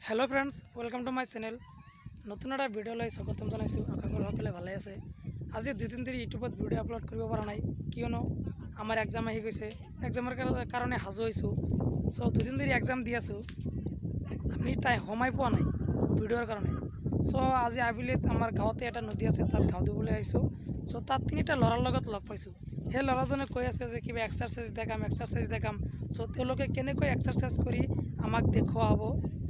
hello friends welcome to my channel नतुन एटा video लै स्वागतम जानाइছো आशा करो सकले भाले আছে আজি দুই দিন ধৰি ইউটিউবত ভিডিও আপলোড কৰিব পৰা নাই কিয়নো আমাৰ এক্সাম আহি গৈছে এক্সামৰ কাৰণে হাজু হৈছো সো দুই দিন ধৰি এক্সাম দি আছো আমি তাই সময় পোৱা নাই ভিডিওৰ কাৰণে সো আজি আবিলিত আমাৰ গাঁৱতে এটা নদী আছে তাত গাঁও দিবলৈ আহিছো সো তাত তিনিটা লৰাৰ লগত লগ পাইছো সেই লৰাজনে কৈ আছে যে কিবা এক্সাৰসাইজ দেখাম সো তেওঁলোকে কেনেকৈ এক্সাৰসাইজ কৰি আমাক দেখুৱাব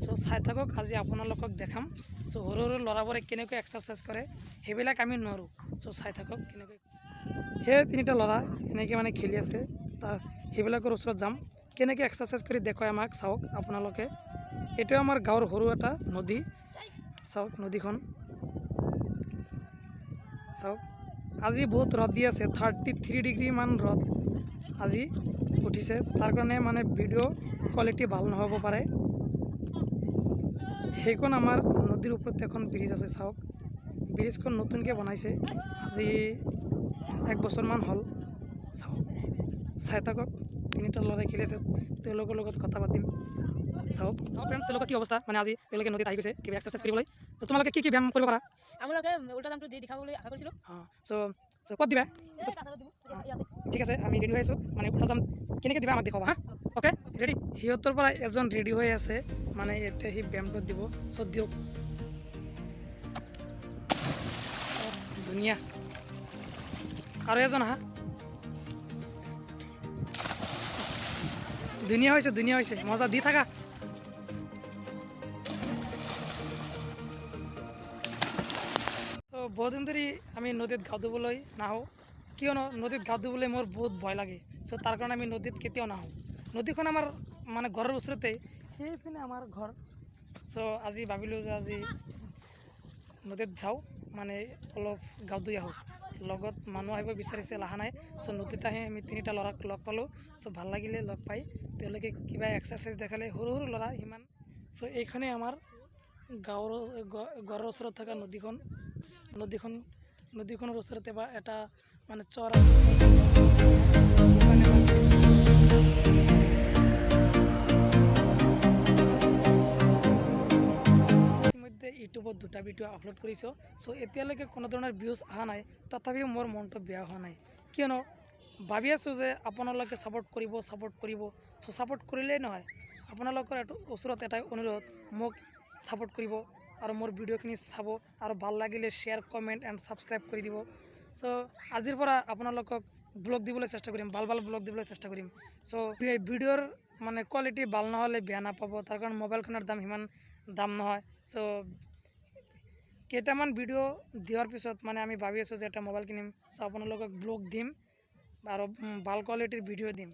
সো চাই থাকক আজি আপোনালোকক দেখাম সো সৰু সৰু লৰাবোৰে কেনেকৈ এক্সাৰসাইজ কৰে সেইবিলাক আমি নোৱাৰো সো চাই থাকক কেনেকৈ সেই তিনিটা লৰা এনেকৈ মানে খেলি আছে তাৰ সেইবিলাকৰ ওচৰত যাম কেনেকৈ এক্সাৰসাইজ কৰি দেখুৱাই আমাক চাওক আপোনালোকে এইটো আমাৰ গাঁৱৰ সৰু এটা নদী চাওক নদীখন চাওক আজি বহুত ৰদ দি আছে 33 ডিগ্ৰী মান ৰদ আজি উঠিছে তাৰ কাৰণে মানে ভিডিও কোৱালিটি ভাল নহব পাৰে সেইখন আমাৰ নদীৰ ওপৰত এখন ব্ৰিজ আছে চাওক ব্ৰিজখন নতুনকৈ বনাইছে আজি এক বছৰমান হ'ল চাওক চাই থাকক তিনিটা ল'ৰাই খেলি আছে তেওঁলোকৰ লগত কথা পাতিম চাওক ফ্ৰেণ্ড তেওঁলোকৰ কি অৱস্থা মানে আজি তেওঁলোকে নদীত আহি গৈছে কিবা এক্সাৰসাইজ কৰিবলৈ তো তোমালোকে কি ব্যায়াম কৰিব পাৰা আমালোকে উল্টা দামটো দি দেখাবলৈ আশা কৰিছিলোঁ চ' ক'ত দিবা ঠিক আছে আমি ৰেডি হৈ আছোঁ মানে উল্টা দাম কেনেকৈ দিবা আমাক দেখাবা হা ওকে ৰেডি সিহঁতৰ পৰা এজন ৰেডি হৈ আছে মানে এতিয়া সি ব্যায়ামটো দিব চ' দিয়ক ধুনীয়া আৰু এজন আহা ধুনীয়া হৈছে মজা দি থাকা তো বহুত দিন ধৰি আমি নদীত গা ধুবলৈ নাহোঁ কিয়নো নদীত গা ধুবলৈ মোৰ বহুত ভয় লাগে চ' তাৰ কাৰণে আমি নদীত কেতিয়াও নাহোঁ নদীখন আমাৰ মানে ঘৰৰ ওচৰতে সেইপিনে আমাৰ ঘৰ চ' আজি ভাবিলোঁ যে আজি নদীত যাওঁ মানে অলপ গা ধুই আহোঁ লগত মানুহ আহিব বিচাৰিছিল অহা নাই চ' নদীত আহি আমি তিনিটা ল'ৰাক লগ পালোঁ চ' ভাল লাগিলে লগ পাই তেওঁলোকে কিবা এক্সাৰসাইজ দেখালে সৰু সৰু ল'ৰা সিমান চ' এইখনেই আমাৰ ঘৰৰ ওচৰত থকা নদীখনৰ ওচৰতে বা এটা মানে চৰ ইতিমধ্যে ইউটিউবত দুটা ভিডিঅ' আপলোড কৰিছোঁ চ' এতিয়ালৈকে কোনো ধৰণৰ ভিউজ অহা নাই তথাপিও মোৰ মনটো বেয়া হোৱা নাই কিয়নো ভাবি আছোঁ যে আপোনালোকে ছাপোৰ্ট কৰিব চ' ছাপোৰ্ট কৰিলেই নহয় আপোনালোকৰ এইটো ওচৰত এটাই অনুৰোধ মোক ছাপোৰ্ট কৰিব আৰু মোৰ ভিডিঅ'খিনি চাব আৰু ভাল লাগিলে শ্বেয়াৰ কমেণ্ট এণ্ড ছাবস্ক্ৰাইব কৰি দিব চ' আজিৰ পৰা আপোনালোকক ব্লগ দিবলৈ চেষ্টা কৰিম ভাল ব্লগ দিবলৈ চেষ্টা কৰিম চ' এই ভিডিঅ'ৰ মানে কোৱালিটি ভাল নহ'লে বেয়া নাপাব তাৰ কাৰণ মোবাইলখনৰ দাম সিমান দাম নহয় চ' কেইটামান ভিডিঅ' দিয়াৰ পিছত মানে আমি ভাবি আছোঁ যে এটা মোবাইল কিনিম চ' আপোনালোকক ব্লগ দিম আৰু ভাল কোৱালিটিৰ ভিডিঅ' দিম